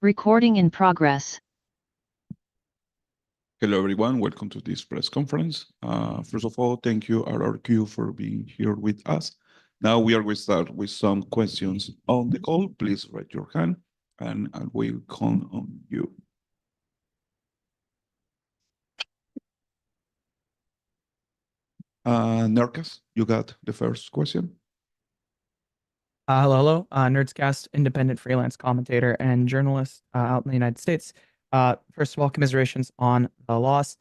Recording in progress. Hello, everyone. Welcome to this press conference. First of all, thank you, RRQ, for being here with us. Now we are going to start with some questions on the call. Please raise your hand, and I will call on you. Nerkas, you got the first question. Hello. Nerdscast, independent freelance commentator and journalist out in the United States. First of all, commiserations on the loss.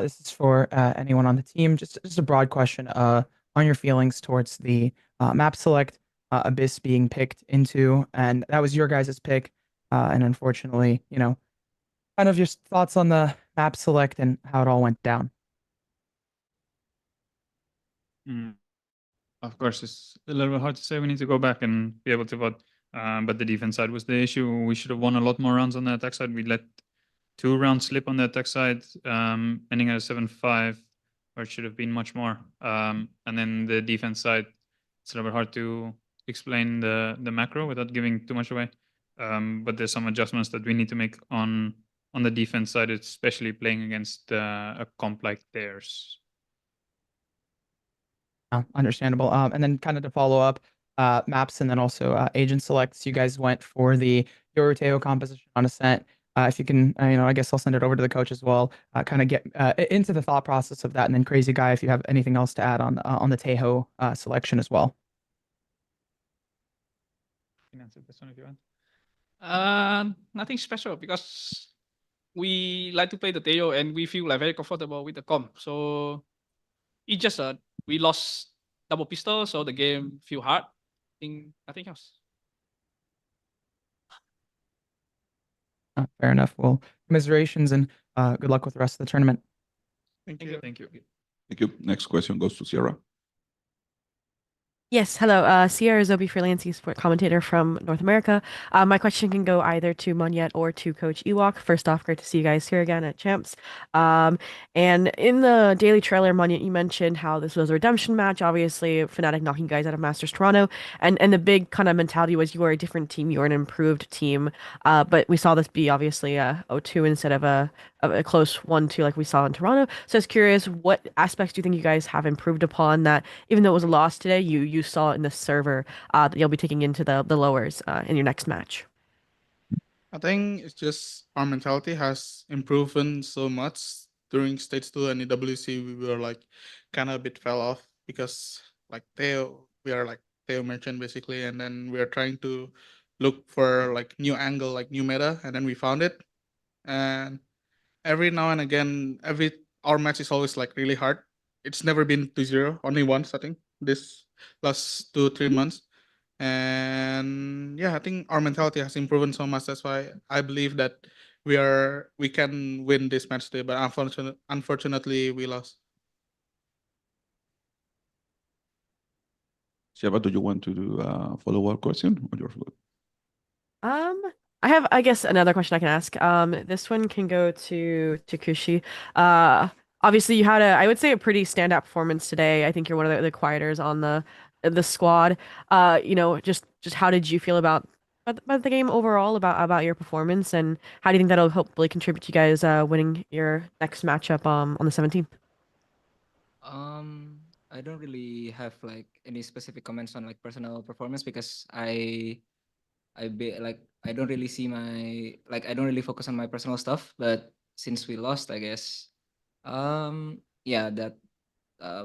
This is for anyone on the team. Just a broad question on your feelings towards the map select, Abyss being picked into, and that was your guys' pick. And unfortunately, kind of your thoughts on the map select and how it all went down. Of course, it's a little bit hard to say. We need to go back and be able to vote. But the defense side was the issue. We should have won a lot more rounds on the attack side. We let 2 rounds slip on the attack side, ending at a 7-5, or it should have been much more. And then the defense side, it's a little bit hard to explain the macro without giving too much away. But there's some adjustments that we need to make on the defense side, especially playing against a comp like theirs. Understandable. And then kind of to follow up, maps and then also agent selects. You guys went for the Yoruteo composition on Ascent. If you can, I guess I'll send it over to the coach as well. Kind of get into the thought process of that, and then Crazy Guy, if you have anything else to add on the Tejo selection as well. You can answer this one if you want. Nothing special because we like to play the Tejo and we feel like very comfortable with the comp. So it's just we lost double pistol, so the game feel hard. Nothing else. Fair enough. Well, commiserations and good luck with the rest of the tournament. Thank you. Thank you. Next question goes to Sierra. Yes, hello. Sierra Zobi, freelance esports commentator from North America. My question can go either to Monyet or to Coach Ewok. First off, great to see you guys here again at Champs. And in the daily trailer, Monyet, you mentioned how this was a redemption match. Obviously, Fnatic knocking you guys out of Masters Toronto, and the big kind of mentality was you were a different team, you were an improved team. But we saw this be obviously a 0-2 instead of a close 1-2 like we saw in Toronto. So I was curious, what aspects do you think you guys have improved upon that, even though it was a loss today, you saw it in the server that you'll be taking into the lowers in your next match? I think it's just our mentality has improved so much. During stage 2 and EWC, we were like kind of a bit fell off because like we are like Theo merchant basically, and then we are trying to look for like new angle, like new meta, and then we found it. And every now and again, our match is always like really hard. It's never been 2-0, only once I think this last 2-3 months. And yeah, I think our mentality has improved so much. That's why I believe that we can win this match today. But unfortunately, we lost. Sierra, do you want to do a follow-up question or you're good? I have, I guess, another question I can ask. This one can go to Kushi. Obviously, you had I would say, a pretty standout performance today. I think you're one of the quieters on the squad. Just how did you feel about the game overall, about your performance, and how do you think that'll hopefully contribute to you guys winning your next matchup on the 17th? I don't really have like any specific comments on like personal performance because I don't really see I don't really focus on my personal stuff. But since we lost, I guess, yeah, that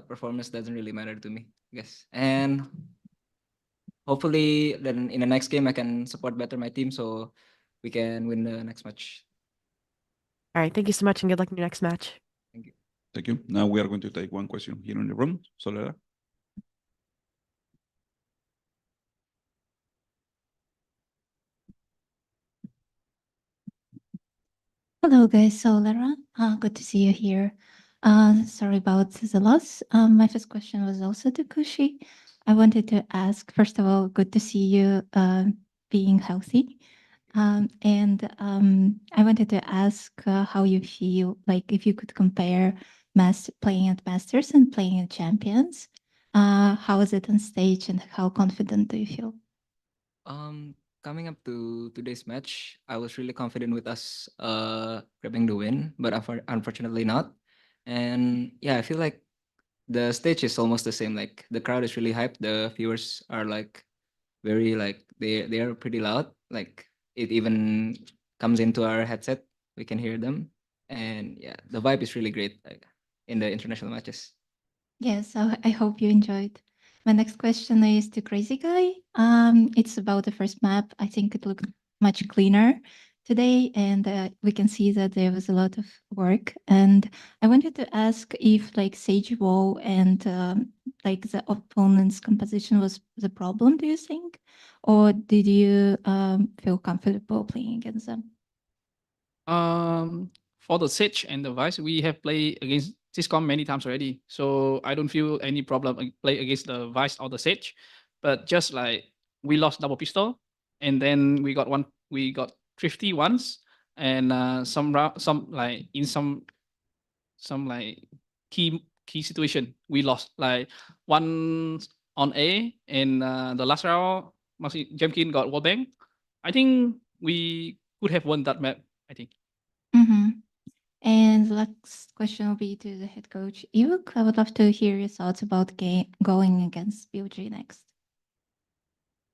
performance doesn't really matter to me, I guess. And hopefully then in the next game I can support better my team so we can win the next match. All right, thank you so much and good luck in your next match. Thank you. Thank you. Now we are going to take one question here in the room. Soledad. Hello guys, Soledad. Good to see you here. Sorry about the loss. My first question was also to Kushi. I wanted to ask, first of all, good to see you being healthy. And I wanted to ask how you feel, like if you could compare playing at Masters and playing at Champions. How is it on stage and how confident do you feel? coming up to today's match, I was really confident with us grabbing the win, but unfortunately not. And yeah, I feel like the stage is almost the same. Like the crowd is really hyped. The viewers are like very like they are pretty loud. Like it even comes into our headset. We can hear them, and yeah, the vibe is really great, like, in the international matches. Yes, I hope you enjoyed. My next question is to Crazy Guy. It's about the first map. I think it looked much cleaner today, and we can see that there was a lot of work. And I wanted to ask if like Sage Wall and like the opponent's composition was the problem, do you think? Or did you feel comfortable playing against them? For the Sage and the Vice, we have played against Syscom many times already, so I don't feel any problem play against the Vice or the Sage. But just like we lost double pistol, and then we got thrifty once, and some like in some like key situation we lost like one on A, and the last round Jemkin got wallbang. I think we could have won that map, I think. Mm-hmm. And the next question will be to the head coach. Ewok, I would love to hear your thoughts about going against BOG next.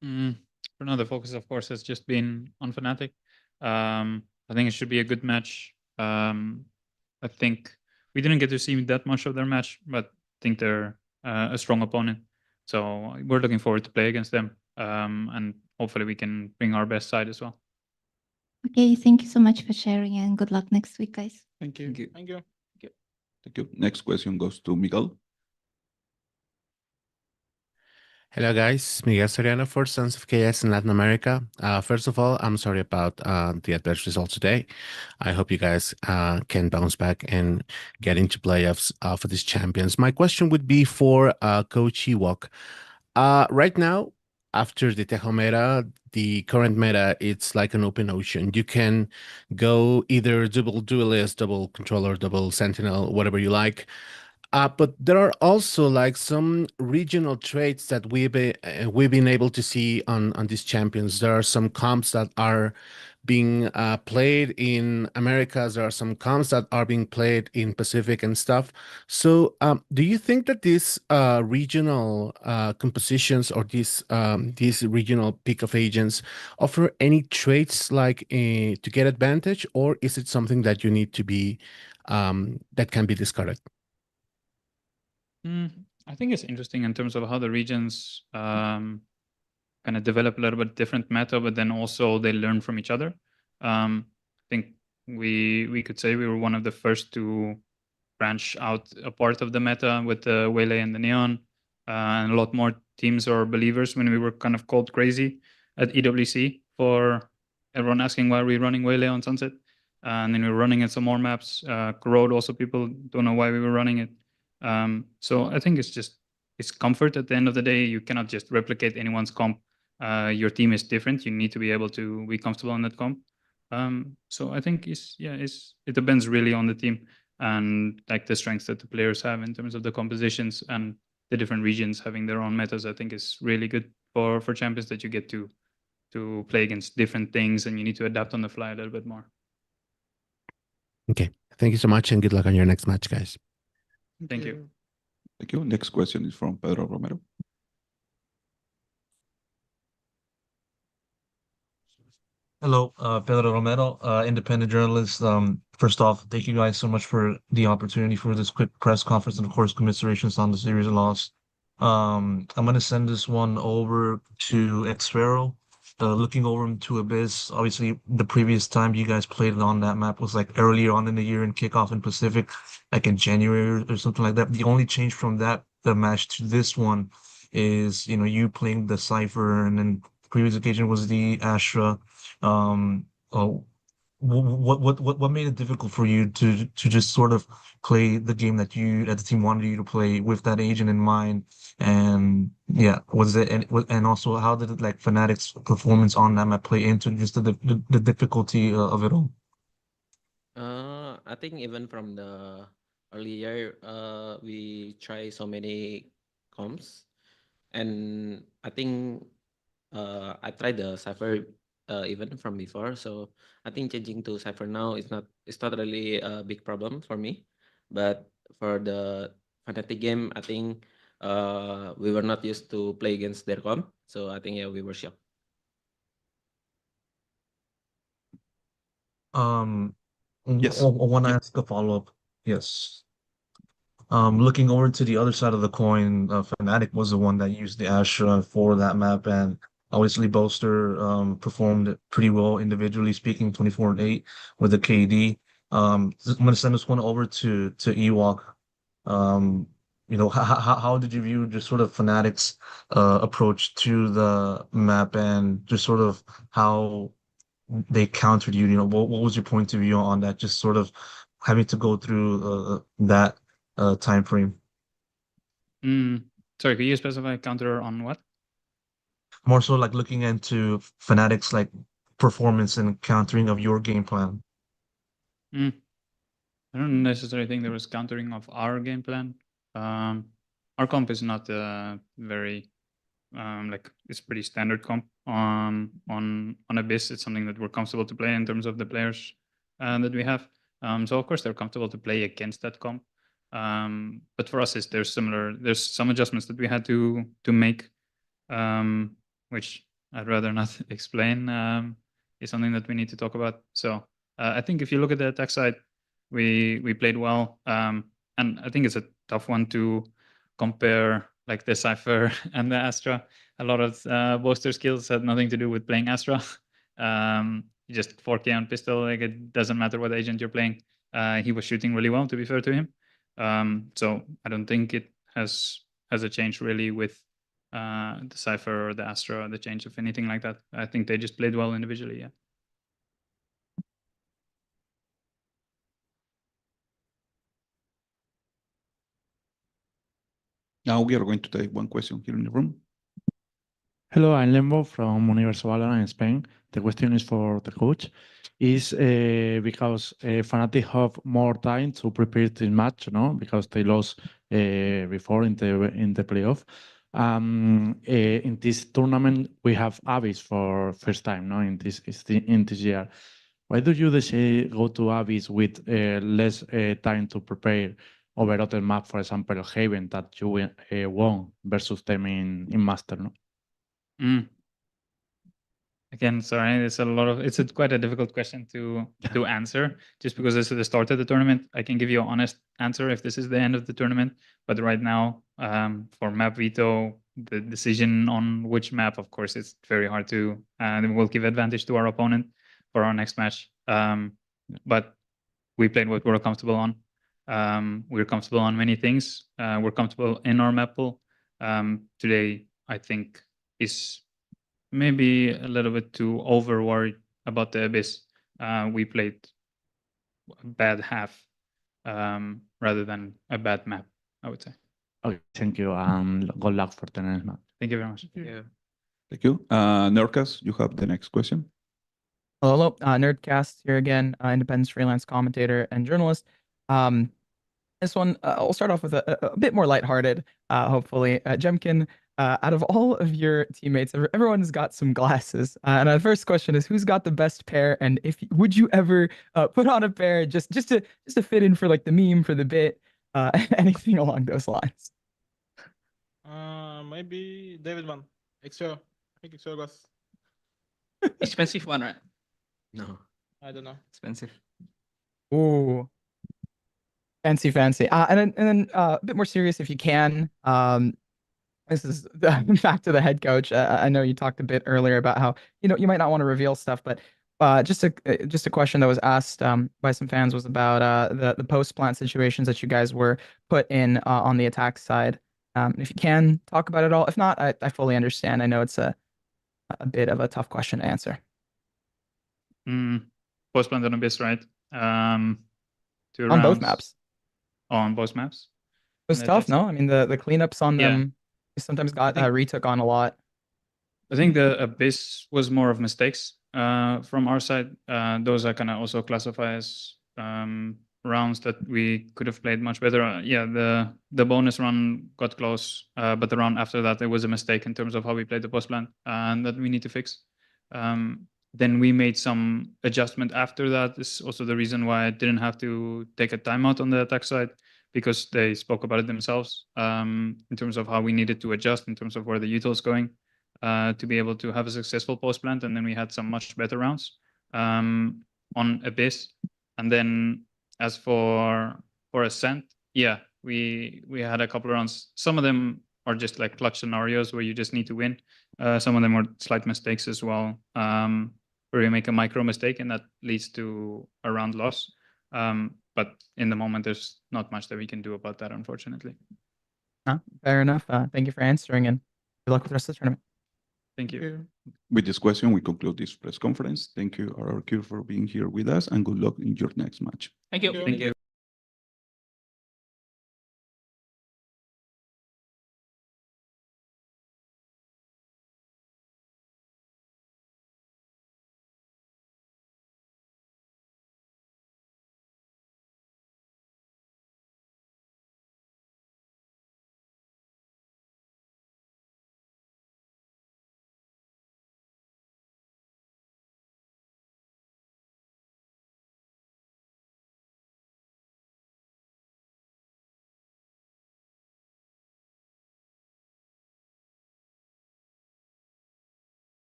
For now, the focus, of course, has just been on Fnatic. I think it should be a good match. I think we didn't get to see that much of their match, but I think they're a strong opponent. So we're looking forward to play against them, and hopefully we can bring our best side as well. Okay, thank you so much for sharing and good luck next week, guys. Thank you. Thank you. Thank you. Thank you. Next question goes to Miguel. Hello, guys. Miguel Soriano for Sons of KS in Latin America. First of all, I'm sorry about the adverse result today. I hope you guys can bounce back and get into playoffs for these champions. My question would be for Coach Ewok. Right now, after the Tejo meta, the current meta, it's like an open ocean. You can go either double duelist, double controller, double sentinel, whatever you like. But there are also like some regional traits that we've been able to see on these champions. There are some comps that are being played in Americas. There are some comps that are being played in Pacific and stuff. So, do you think that these regional compositions or these regional pick of agents offer any traits like to get advantage, or is it something that you need to be that can be discarded? I think it's interesting in terms of how the regions kind of develop a little bit different meta, but then also they learn from each other. I think we could say we were one of the first to branch out a part of the meta with the Waylay and the Neon, and a lot more teams or believers when we were kind of called crazy at EWC for everyone asking why we're running Waylay on Sunset. And then we were running it some more maps. Corrode also, people don't know why we were running it. So I think it's comfort at the end of the day. You cannot just replicate anyone's comp. Your team is different. You need to be able to be comfortable on that comp. So I think it depends really on the team and like the strengths that the players have in terms of the compositions and the different regions having their own metas. I think is really good for champions that you get to play against different things and you need to adapt on the fly a little bit more. Okay, thank you so much and good luck on your next match, guys. Thank you. Thank you. Next question is from Pedro Romero. Hello, Pedro Romero, independent journalist. First off, thank you guys so much for the opportunity for this quick press conference and of course commiserations on the series loss. I'm gonna send this one over to Xfero. Looking over into Abyss, obviously the previous time you guys played on that map was like earlier on in the year in kickoff in Pacific, like in January or something like that. The only change from the match to this one is, you playing the cipher, and then previous occasion was the Astra. Oh, what made it difficult for you to just sort of play the game that the team wanted you to play with that agent in mind? And yeah, and also how did it, like, Fnatic's performance on that map play into just the difficulty of it all? I think even from the early year, we try so many comps, and I think I tried the cipher even from before, so I think changing to cipher now is not really a big problem for me. But for the Fnatic game, I think we were not used to play against their comp, so I think yeah, we were shocked. Yes. I want to ask a follow-up. Yes. Looking over to the other side of the coin, Fnatic was the one that used the Astra for that map, and obviously Bolster performed pretty well individually speaking, 24 and 8 with the KD. I'm gonna send this one over to Ewok. Um, how did you view just sort of Fnatic's approach to the map and just sort of how they countered you? What was your point of view on that? Just sort of having to go through that time frame. Sorry, could you specify counter on what? More so like looking into Fnatic's like performance and countering of your game plan. I don't necessarily think there was countering of our game plan. Our comp is not very like it's pretty standard comp on Abyss. It's something that we're comfortable to play in terms of the players that we have. So of course they're comfortable to play against that comp. But for us, there's some adjustments that we had to make, which I'd rather not explain. Is something that we need to talk about. So I think if you look at the attack side, we played well, and I think it's a tough one to compare like the cipher and the Astra. A lot of Boaster skills had nothing to do with playing Astra. Just 4K on pistol, like it doesn't matter what agent you're playing. He was shooting really well, to be fair to him. So I don't think it has a change really with the cipher or the Astra or the change of anything like that. I think they just played well individually. Yeah. Now we are going to take one question here in the room. Hello, I'm Lembo from Universo Valorant in Spain. The question is for the coach. Is because Fnatic have more time to prepare this match, because they lost before in the playoff. In this tournament, we have Abyss for first time, in this year. Why do you decide go to Abyss with less time to prepare over other map, for example, Haven that you won versus them in Master, no? Again, sorry, it's quite a difficult question to answer just because this is the start of the tournament. I can give you an honest answer if this is the end of the tournament, but right now, for map Veto, the decision on which map, of course, it's very hard to, and we'll give advantage to our opponent for our next match. But we played what we're comfortable on. We're comfortable on many things. We're comfortable in our map pool. Today, I think, is maybe a little bit too over worried about the Abyss. We played a bad half rather than a bad map, I would say. Okay, thank you. Good luck for the next match. Thank you very much. Yeah. Thank you. Nurkas, you have the next question. Hello, Nerdcast here again, independent freelance commentator and journalist. This one, I'll start off with a bit more lighthearted, hopefully. Jemkin, out of all of your teammates, everyone's got some glasses. And the first question is, who's got the best pair? And would you ever put on a pair just to fit in for like the meme, for the bit, anything along those lines? Maybe David one. Extra. I think extra was Expensive one, right? No, I don't know. Expensive. Ooh. Fancy. And then a bit more serious if you can. This is back to the head coach. I know you talked a bit earlier about how you might not want to reveal stuff, but just a question that was asked by some fans was about the post plant situations that you guys were put in on the attack side. If you can talk about it all. If not, I fully understand. I know it's a bit of a tough question to answer. Post plant on Abyss, right? 2 On rounds. both maps. On both maps. It was tough, no? I mean, the cleanups on Yeah. them sometimes got retook on a lot. I think the Abyss was more of mistakes from our side. Those I kind of also classify as rounds that we could have played much better. Yeah, the bonus run got close, but the round after that, there was a mistake in terms of how we played the post plan, and that we need to fix. Then we made some adjustment after that. This is also the reason why I didn't have to take a timeout on the attack side, because they spoke about it themselves in terms of how we needed to adjust in terms of where the util is going to be able to have a successful post plant. And then we had some much better rounds on Abyss. And then as for Ascent, yeah, we had a couple of rounds. Some of them are just like clutch scenarios where you just need to win. Some of them were slight mistakes as well, where you make a micro mistake and that leads to a round loss. But in the moment, there's not much that we can do about that, unfortunately. Fair enough. Thank you for answering, and good luck with the rest of the tournament. Thank you. With this question, we conclude this press conference. Thank you, RRQ, for being here with us, and good luck in your next match. Thank you. Thank you.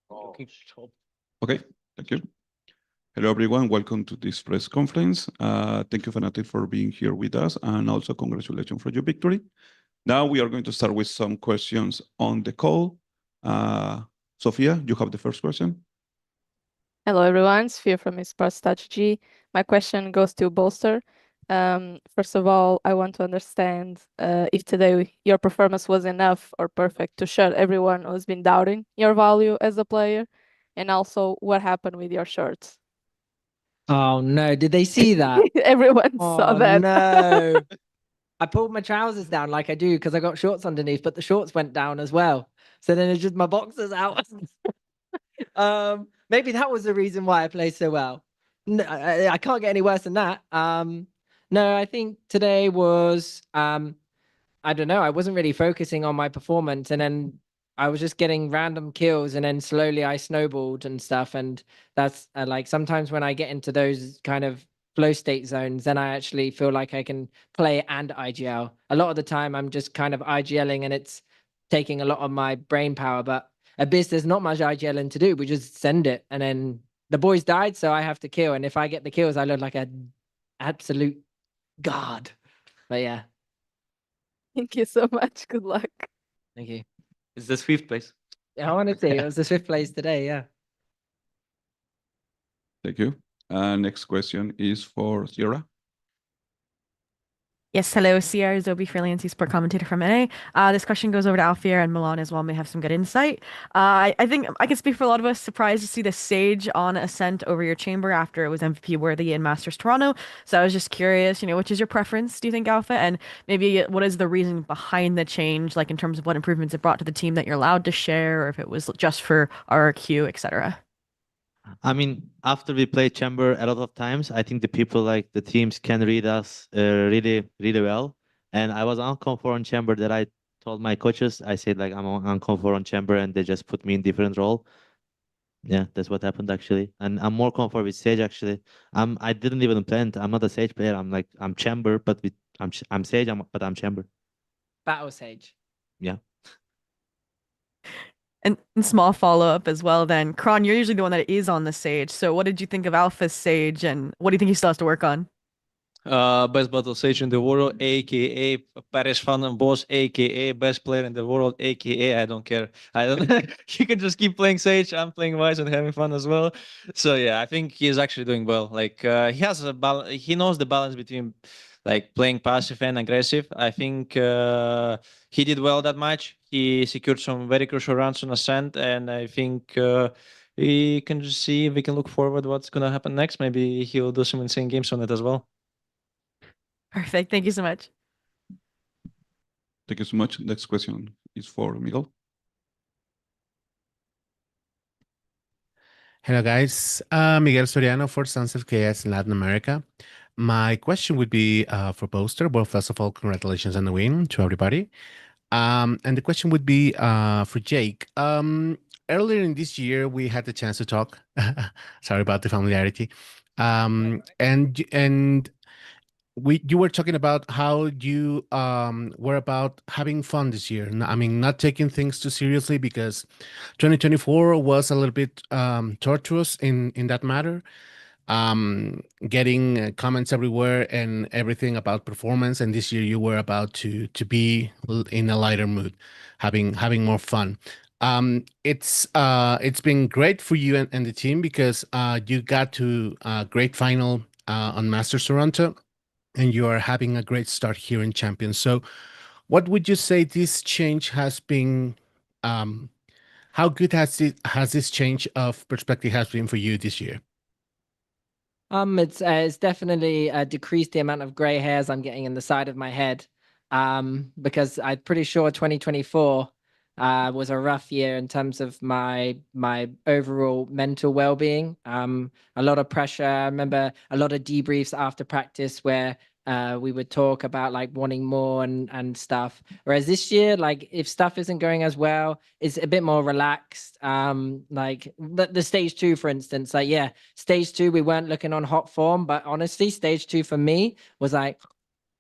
Okay, thank you. Hello, everyone. Welcome to this press conference. Thank you, Fnatic, for being here with us, and also congratulations for your victory. Now we are going to start with some questions on the call. Sophia, you have the first question. Hello, everyone. Sophia from Esports Strategy. My question goes to Bolster. First of all, I want to understand if today your performance was enough or perfect to shut everyone who's been doubting your value as a player, and also what happened with your shorts. Oh no, did they see that? Everyone saw Oh that. no. I pulled my trousers down like I do because I got shorts underneath, but the shorts went down as well. So then it's just my boxers out. Maybe that was the reason why I played so well. No, I can't get any worse than that. No, I think today was I don't know, I wasn't really focusing on my performance, and then I was just getting random kills, and then slowly I snowballed and stuff. And that's like sometimes when I get into those kind of flow state zones, then I actually feel like I can play and IGL. A lot of the time I'm just kind of IGLing and it's taking a lot of my brain power, but Abyss, there's not much IGLing to do. We just send it, and then the boys died, so I have to kill. And if I get the kills, I look like an absolute god. But yeah. Thank you so much. Good luck. Thank you. It's the Swift place. Yeah, honestly, it was the Swift plays today, yeah. Thank you. Next question is for Sierra. Yes, hello, Sierra Zobi, freelance esports commentator from NA. This question goes over to Alfier, and Milan as well may have some good insight. I think I can speak for a lot of us, surprised to see the Sage on Ascent over your chamber after it was MVP worthy in Masters Toronto. So I was just curious, which is your preference, do you think, Alpha? And maybe what is the reason behind the change, like in terms of what improvements it brought to the team that you're allowed to share, or if it was just for RRQ, etc. I mean, after we play Chamber a lot of times, I think the people, like the teams, can read us really, really well. And I was uncomfortable on Chamber that I told my coaches, I said like I'm uncomfortable on Chamber, and they just put me in different role. Yeah, that's what happened actually. And I'm more comfortable with Sage actually. I didn't even plan. I'm not a Sage player. I'm Chamber, but I'm Sage, but I'm Chamber. Battle Sage. Yeah. And small follow-up as well then. Kron, you're usually the one that is on the Sage. So what did you think of Alpha's Sage, and what do you think he still has to work on? Best battle stage in the world, aka Paris fan and boss, aka best player in the world, aka I don't care. I don't. You can just keep playing Sage. I'm playing Wise and having fun as well. So yeah, I think he's actually doing well. Like he has a balance. He knows the balance between like playing passive and aggressive. I think he did well that match. He secured some very crucial rounds on Ascent, and I think we can just see if we can look forward what's gonna happen next. Maybe he'll do some insane games on it as well. Perfect. Thank you so much. Thank you so much. Next question is for Miguel. Hello, guys. Miguel Soriano for Sons of KS in Latin America. My question would be for Poster. Well, first of all, congratulations on the win to everybody. And the question would be for Jake. Earlier in this year, we had the chance to talk. Sorry about the familiarity. And you were talking about how you were about having fun this year. I mean, not taking things too seriously, because 2024 was a little bit tortuous in that matter. Getting comments everywhere and everything about performance, and this year you were about to be in a lighter mood, having more fun. It's been great for you and the team, because you got to a great final on Masters Toronto, and you are having a great start here in Champions. So what would you say this change has been? How good has this change of perspective has been for you this year? It's definitely decreased the amount of gray hairs I'm getting in the side of my head. Because I'm pretty sure 2024 was a rough year in terms of my overall mental well-being. A lot of pressure. I remember a lot of debriefs after practice where we would talk about like wanting more and stuff. Whereas this year, like if stuff isn't going as well, it's a bit more relaxed. Like the stage 2, for instance, like yeah, stage 2, we weren't looking on hot form, but honestly, stage 2 for me was like,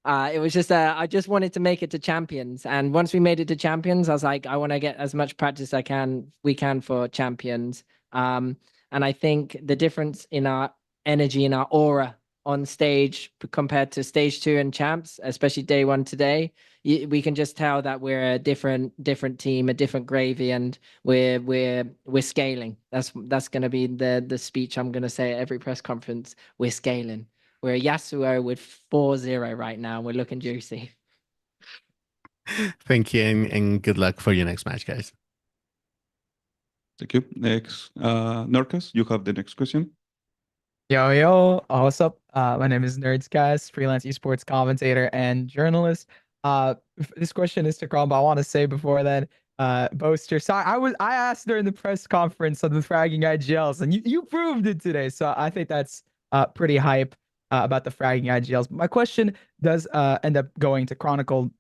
It was just I just wanted to make it to champions, and once we made it to champions, I was like, I want to get as much practice we can for champions. And I think the difference in our energy and our aura on stage compared to stage 2 and champs, especially day 1 today, we can just tell that we're a different team, a different gravy, and we're scaling. That's going to be the speech I'm going to say at every press conference. We're scaling. We're a Yasuo with 4-0 right now. We're looking juicy. Thank you, and good luck for your next match, guys. Thank you. Next, Norcas, you have the next question. Yo, what's up? My name is Nerdscast, freelance esports commentator and journalist. This question is to Kron, but I want to say before then, Boaster. So I asked during the press conference on the fragging IGLs, and you proved it today. So I think that's pretty hype about the fragging IGLs. But my question does end up going to Chronicle,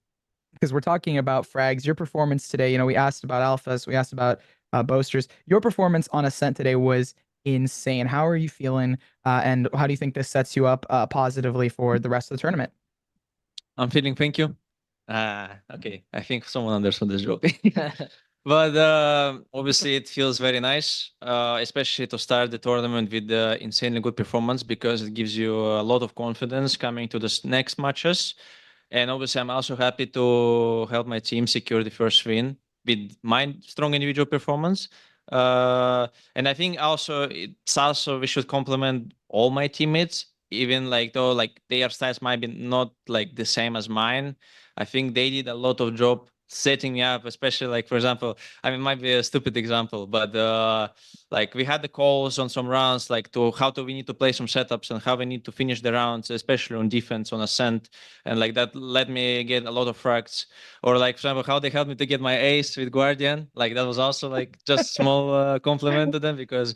because we're talking about frags. Your performance today, we asked about alphas, we asked about boasters. Your performance on Ascent today was insane. How are you feeling, and how do you think this sets you up positively for the rest of the tournament? I'm feeling, thank you. Okay, I think someone understood this joke. But obviously it feels very nice, especially to start the tournament with the insanely good performance, because it gives you a lot of confidence coming to the next matches. And obviously I'm also happy to help my team secure the first win with my strong individual performance. And I think also we should compliment all my teammates, even though their styles might be not the same as mine. I think they did a lot of job setting me up, especially for example, it might be a stupid example, but we had the calls on some rounds to how we need to play some setups and how we need to finish the rounds, especially on defense on Ascent, and that let me get a lot of frags. Or for example, how they helped me to get my ace with Guardian, that was also just small compliment to them, because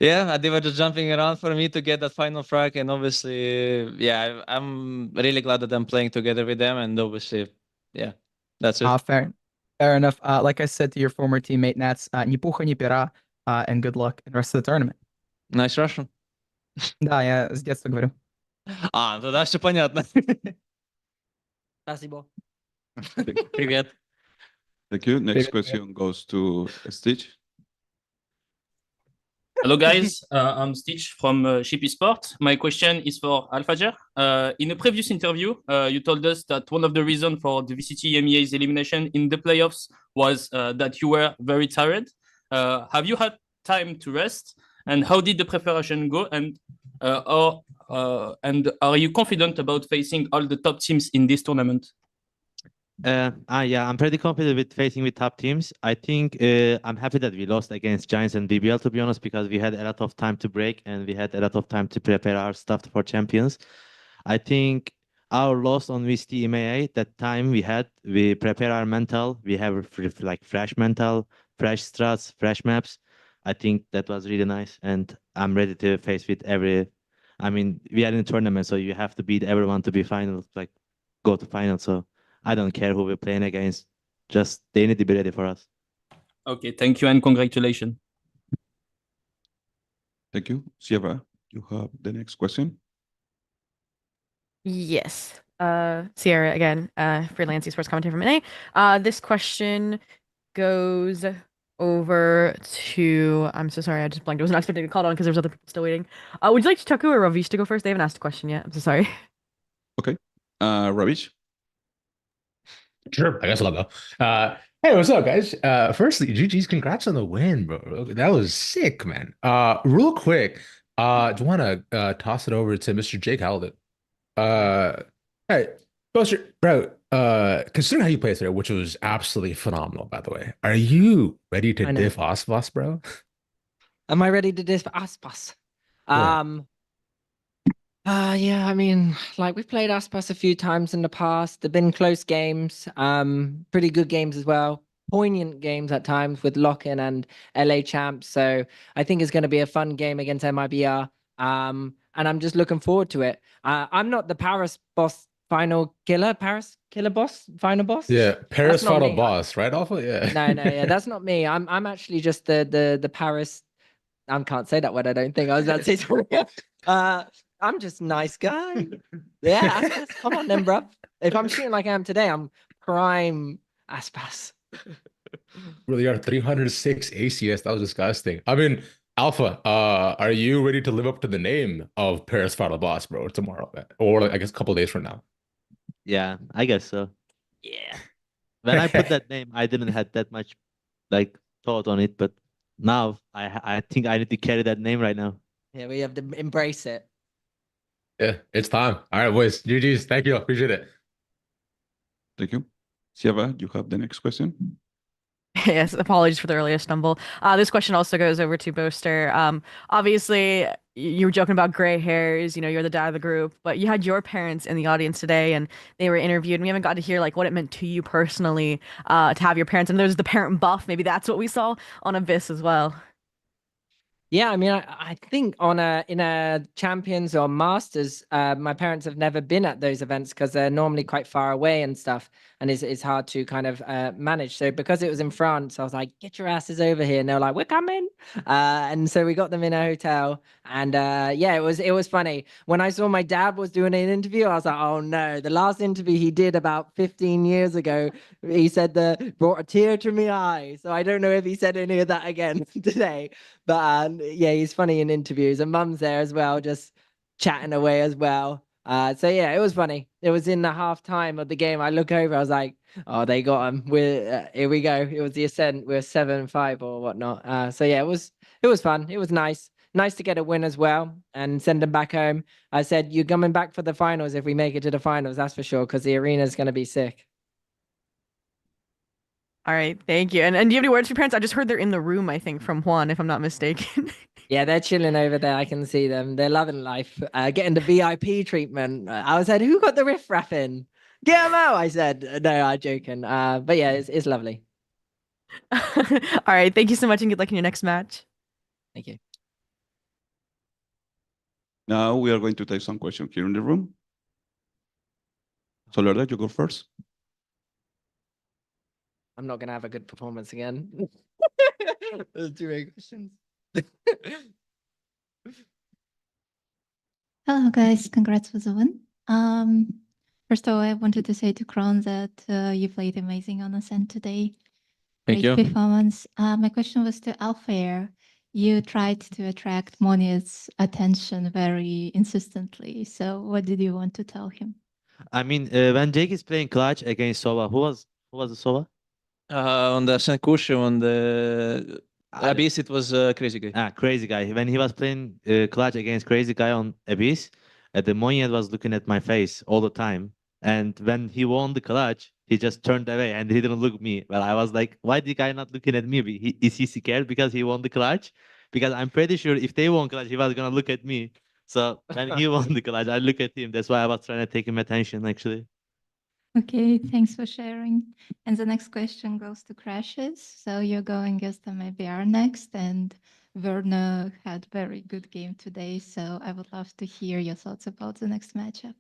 yeah, they were just jumping around for me to get that final frag. And obviously, yeah, I'm really glad that I'm playing together with them, and obviously, yeah, that's it. Fair enough. Like I said to your former teammate Nats, ни пуха, ни пера, and good luck in the rest of the tournament. Nice Russian. Да, я с детства говорю. Тогда все понятно. Спасибо. Привет. Thank you. Next question goes to Stitch. Hello guys, I'm Stitch from Ship Esports. My question is for Alphager. In a previous interview, you told us that one of the reasons for the VCT MEA's elimination in the playoffs was that you were very tired. Have you had time to rest? And how did the preparation go? And are you confident about facing all the top teams in this tournament? Yeah, I'm pretty confident with facing with top teams. I think I'm happy that we lost against Giants and BBL, to be honest, because we had a lot of time to break and we had a lot of time to prepare our stuff for champions. I think our loss on VCT MEA, that time we prepare our mental, we have fresh mental, fresh strats, fresh maps. I think that was really nice, and I'm ready to face with we are in a tournament, so you have to beat everyone to be final, go to final. So I don't care who we're playing against. Just they need to be ready for us. Okay, thank you and congratulations. Thank you. Sierra, you have the next question. Yes. Sierra again, freelance esports commentator from NA. This question goes over to, I'm so sorry, I just blanked. I was not expecting to call on because there's other people still waiting. Would you like Taku or Ravish to go first? They haven't asked a question yet. I'm so sorry. Okay. Ravish? Sure, I guess I'll go. Hey, what's up, guys? Firstly, GG's, congrats on the win, bro. That was sick, man. Real quick, do you want to toss it over to Mr. Jake Haldit? Hey, bro, considering how you played today, which was absolutely phenomenal, by the way, are you ready to diff Aspas, bro? Am I ready to diff Aspas? Yeah. Yeah, we've played Aspas a few times in the past. They've been close games, pretty good games as well. Poignant games at times with Lock-in and LA Champs. So I think it's going to be a fun game against MIBR. And I'm just looking forward to it. I'm not the Paris boss final killer, Paris killer boss, final boss. Yeah, Paris That's not final me. boss, right? Alpha? Yeah. No, yeah, that's not me. I'm actually just the Paris. I can't say that word. I don't think I was about to say something. I'm just a nice guy. Yeah, Aspas, come on then, bruv. If I'm shooting like I am today, I'm prime Aspas. Really are 306 ACS. That was disgusting. I mean, Alpha, are you ready to live up to the name of Paris Final Boss, bro, tomorrow? Or like, I guess a couple days from now. Yeah, I guess so. Yeah. When I put that name, I didn't have that much like thought on it, but now I think I need to carry that name right now. Yeah, we have to embrace it. Yeah, it's time. All right, boys. GG's. Thank you. Appreciate it. Thank you. Siava, you have the next question. Yes, apologies for the earlier stumble. This question also goes over to Boaster. Obviously, you were joking about gray hairs, you're the dad of the group, but you had your parents in the audience today and they were interviewed, and we haven't got to hear like what it meant to you personally to have your parents. And there's the parent buff. Maybe that's what we saw on Abyss as well. Yeah, I mean, I think in a Champions or Masters, my parents have never been at those events because they're normally quite far away and stuff, and it's hard to kind of manage. So because it was in France, I was like, "Get your asses over here!" And they were like, "We're coming," and so we got them in a hotel, and yeah, it was funny. When I saw my dad was doing an interview, I was like, "Oh no!" The last interview he did about 15 years ago, he said brought a tear to my eye. So I don't know if he said any of that again today. But yeah, he's funny in interviews, and Mum's there as well, just chatting away as well. So yeah, it was funny. It was in the half time of the game. I look over, I was like, "Oh, they got him. We're here we go." It was the Ascent. We're 7-5 or whatnot. So yeah, it was fun. It was nice to get a win as well and send them back home. I said, "You're coming back for the finals if we make it to the finals. That's for sure, because the arena is going to be sick." All right, thank you. And do you have any words for your parents? I just heard they're in the room, I think, from Juan, if I'm not mistaken. Yeah, they're chilling over there. I can see them. They're loving life, getting the VIP treatment. I said, "Who got the riff-raff in? Get them out," I said. No, I'm joking. But yeah, it's lovely. All right, thank you so much, and good luck in your next match. Thank you. Now we are going to take some questions here in the room. Soledad, you go first. I'm not going to have a good performance again. There's too many questions. Hello, guys. Congrats for the win. First of all, I wanted to say to Kron that you played amazing on Ascent today. Thank Great you. performance. My question was to Alfair. You tried to attract Monia's attention very insistently. So what did you want to tell him? I mean, when Jake is playing clutch against Sova, who was the Sova? On the Ascent Kushu, on the Abyss, it was Crazy Guy. Crazy Guy. When he was playing clutch against Crazy Guy on Abyss, the Monyet was looking at my face all the time. And when he won the clutch, he just turned away and he didn't look at me. Well, I was like, why the guy not looking at me? Is he scared because he won the clutch? Because I'm pretty sure if they won clutch, he was gonna look at me. So when he won the clutch, I look at him. That's why I was trying to take him attention, actually. Okay, thanks for sharing. And the next question goes to Crashes. So you're going against the MBR next, and Werner had very good game today. So I would love to hear your thoughts about the next matchup.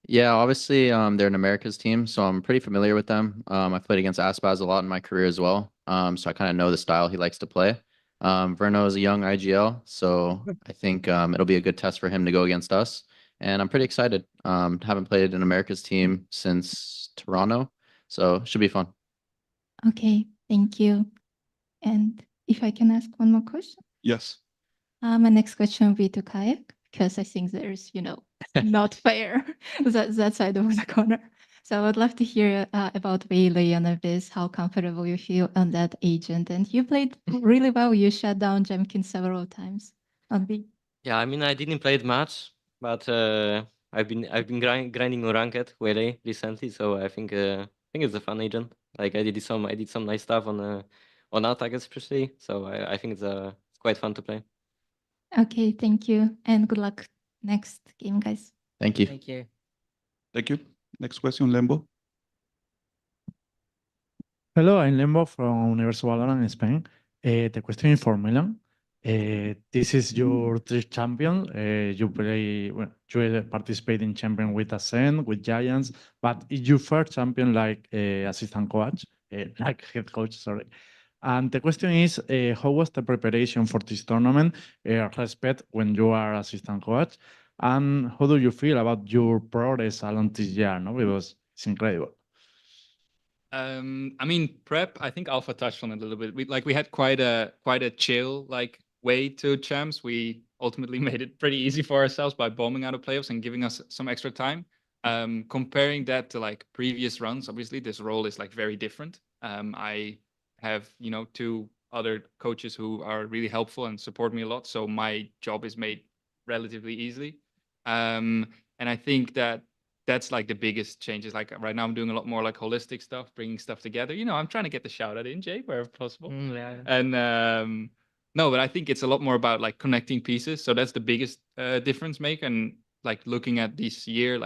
Yeah, obviously, they're an Americas team, so I'm pretty familiar with them. I've played against Aspas a lot in my career as well, so I kind of know the style he likes to play. Verno is a young IGL, so I think it'll be a good test for him to go against us. And I'm pretty excited. Haven't played an Americas team since Toronto, so it should be fun. Okay, thank you. And if I can ask one more question? Yes. My next question will be to Kayak, because I think there's, not fair that side of the corner. So I would love to hear about Bailey and Abyss, how comfortable you feel on that agent. And you played really well. You shut down Jenkins several times on B. Yeah, I mean, I didn't play it much, but I've been grinding on ranked really recently, so I think it's a fun agent. Like I did some nice stuff on attack especially, so I think it's quite fun to play. Okay, thank you, and good luck next game, guys. Thank you. Thank you. Thank you. Next question, Lembo. Hello, I'm Lembo from Universo VALORANT in Spain. The question is for Milan. This is your third champion. You participate in champion with Ascent, with Giants, but it's your first champion like assistant coach, like head coach, sorry. And the question is, how was the preparation for this tournament? Respect when you are assistant coach. And how do you feel about your progress along this year? No, because it's incredible. I mean, prep. I think Alpha touched on it a little bit. We had quite a chill way to champs. We ultimately made it pretty easy for ourselves by bombing out of playoffs and giving us some extra time. Comparing that to previous runs, obviously this role is very different. I have 2 other coaches who are really helpful and support me a lot, so my job is made relatively easily. And I think that's the biggest changes. Right now I'm doing a lot more holistic stuff, bringing stuff together. I'm trying to get the shout out in, Jay, wherever possible. Yeah. And no, but I think it's a lot more about connecting pieces. So that's the biggest difference make. And looking at this year,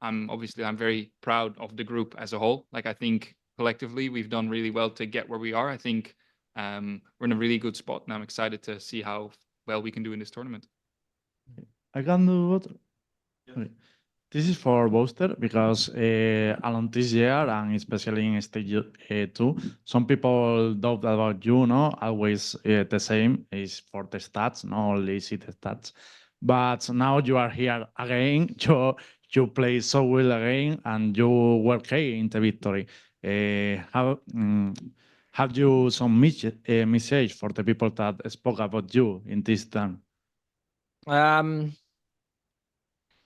I'm very proud of the group as a whole. I think collectively we've done really well to get where we are. I think we're in a really good spot, and I'm excited to see how well we can do in this tournament. I can do what? Okay. This is for Booster because along this year and especially in stage 2, some people doubt about you, no? Always the same is for the stats, not only see the stats. But now you are here again, you play so well again and you work in the victory. Have you some message for the people that spoke about you in this time?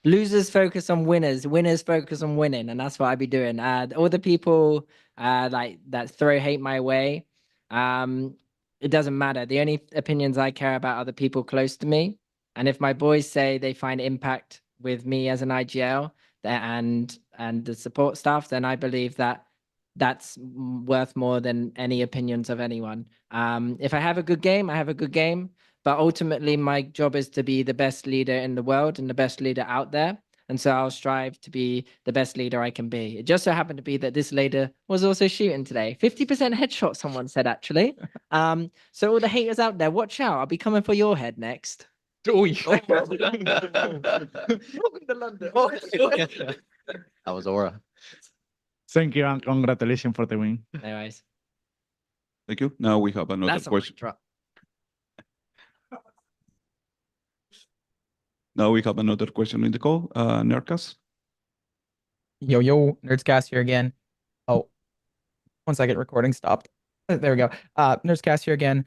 Losers focus on winners, winners focus on winning, and that's what I be doing. All the people that throw hate my way, it doesn't matter. The only opinions I care about are the people close to me. And if my boys say they find impact with me as an IGL and the support staff, then I believe that that's worth more than any opinions of anyone. If I have a good game, I have a good game. But ultimately, my job is to be the best leader in the world and the best leader out there. And so I'll strive to be the best leader I can be. It just so happened to be that this leader was also shooting today. 50% headshot, someone said, actually. So all the haters out there, watch out. I'll be coming for your head next. That was Aura. Thank you and congratulations for the win. Anyways. Thank you. Now we have another That's question. Now we have another question in the call. Nerkas. Yo, Nerdscast here again. Oh, 1 second, recording stopped. There we go. Nerdscast here again,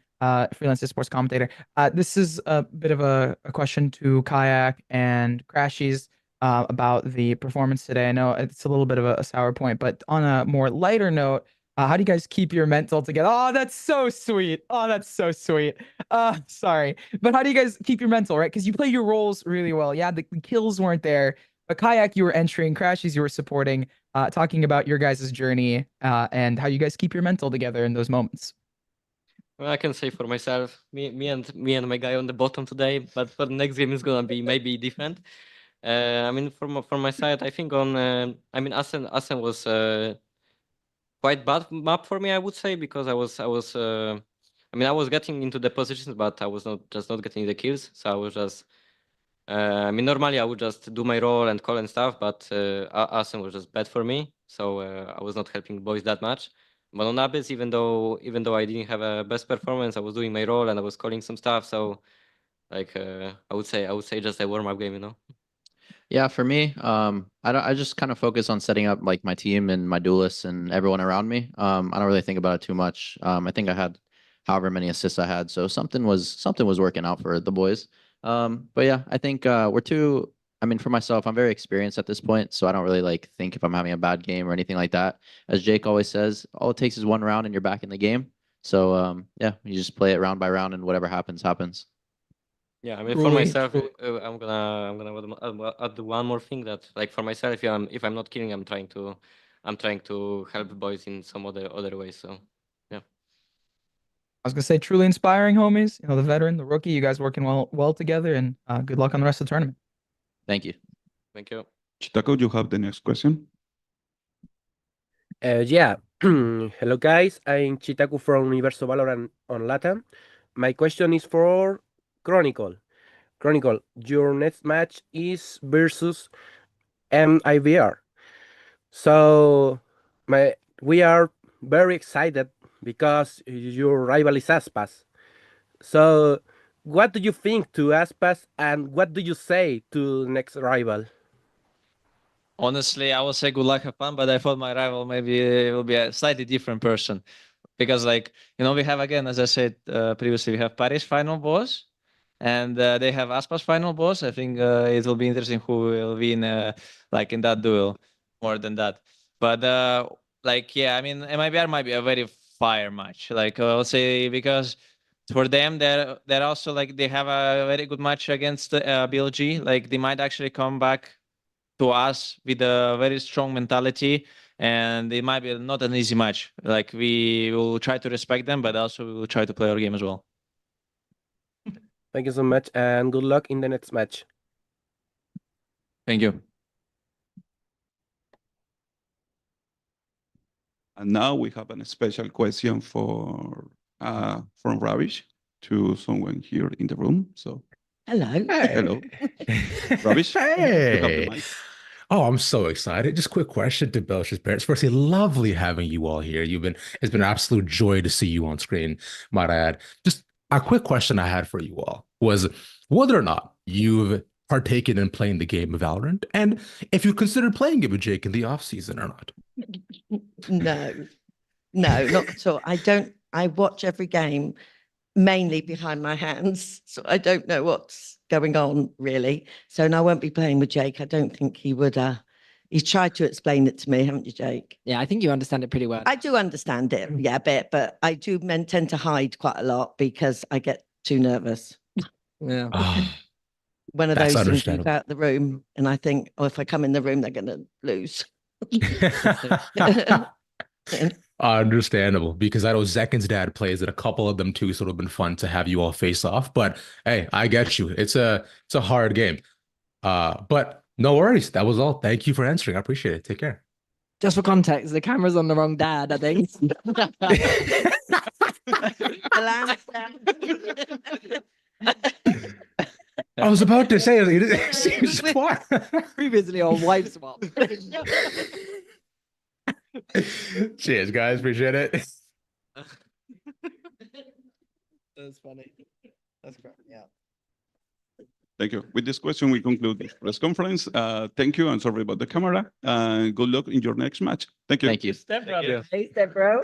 freelance esports commentator. This is a bit of a question to Kayak and Crashies about the performance today. I know it's a little bit of a sour point, but on a more lighter note, how do you guys keep your mental together? Oh, that's so sweet. Oh, that's so sweet. Sorry. But how do you guys keep your mental, right? Because you play your roles really well. Yeah, the kills weren't there. But Kayak, you were entering. Crashies, you were supporting. Talking about your guys' journey and how you guys keep your mental together in those moments. Well, I can say for myself, me and my guy on the bottom today, but for the next game is gonna be maybe different. I mean, from my side, I think on Ascent was quite bad map for me, I would say, because I was getting into the positions, but I was not getting the kills. So I was just normally I would just do my role and call and stuff, but Ascent was just bad for me. So I was not helping the boys that much. But on Abyss, even though I didn't have a best performance, I was doing my role and I was calling some stuff. So I would say just a warm up game, you know. Yeah, for me, I just kind of focus on setting up my team and my duelists and everyone around me. I don't really think about it too much. I think I had however many assists I had, so something was working out for the boys. But yeah, I think for myself, I'm very experienced at this point, so I don't really think if I'm having a bad game or anything like that. As Jake always says, all it takes is one round and you're back in the game. So yeah, you just play it round by round and whatever happens, happens. Yeah, I mean, for myself, I'm gonna add one more thing that, for myself, if I'm not killing, I'm trying to help the boys in some other ways. So, yeah. I was gonna say, truly inspiring, homies. The veteran, the rookie, you guys working well together, and good luck on the rest of the tournament. Thank you. Thank you. Chitaco, you have the next question. Yeah. Hello, guys. I'm Chitaku from Universo Valorant on Latam. My question is for Chronicle. Chronicle, your next match is versus MIVR. So we are very excited because your rival is Aspas. So what do you think to Aspas, and what do you say to next rival? Honestly, I would say good luck, have fun, but I thought my rival maybe will be a slightly different person. Because like, we have, again, as I said previously, we have Paris final boss, and they have Aspas final boss. I think it will be interesting who will win like in that duel more than that. But like, yeah, I mean, MIBR might be a very fire match. Like I'll say, because for them, they're also like, they have a very good match against BLG. Like they might actually come back to us with a very strong mentality, and it might be not an easy match. Like we will try to respect them, but also we will try to play our game as well. Thank you so much, and good luck in the next match. Thank you. And now we have a special question from Ravish to someone here in the room. So hello. Hello. Ravish, you have the Hey. mic. Oh, I'm so excited. Just quick question to Belch's parents. Firstly, lovely having you all here. It's been an absolute joy to see you on screen, might I add. Just a quick question I had for you all was whether or not you've partaken in playing the game of Valorant, and if you considered playing it with Jake in the off season or not. No, not at all. I watch every game mainly behind my hands, so I don't know what's going on really. So, and I won't be playing with Jake. I don't think he would. He's tried to explain it to me, haven't you, Jake? Yeah, I think you understand it pretty well. I do understand it, yeah, a bit, but I do tend to hide quite a lot because I get too nervous. Yeah. One of That's those things understandable. about the room, and I think, oh, if I come in the room, they're going to lose. Understandable, because I know Zekin's dad plays it. A couple of them too, so it would have been fun to have you all face off. But hey, I get you. It's a hard game. But no worries. That was all. Thank you for answering. I appreciate it. Take care. Just for context, the camera's on the wrong dad, I think. I was about to say it seems quite. Previously on wife swap. Cheers, guys. Appreciate it. That's funny. That's great. Yeah. Thank you. With this question, we conclude this press conference. Thank you. I'm sorry about the camera. Good luck in your next match. Thank you. Thank you. Step brother. Hey, step bro.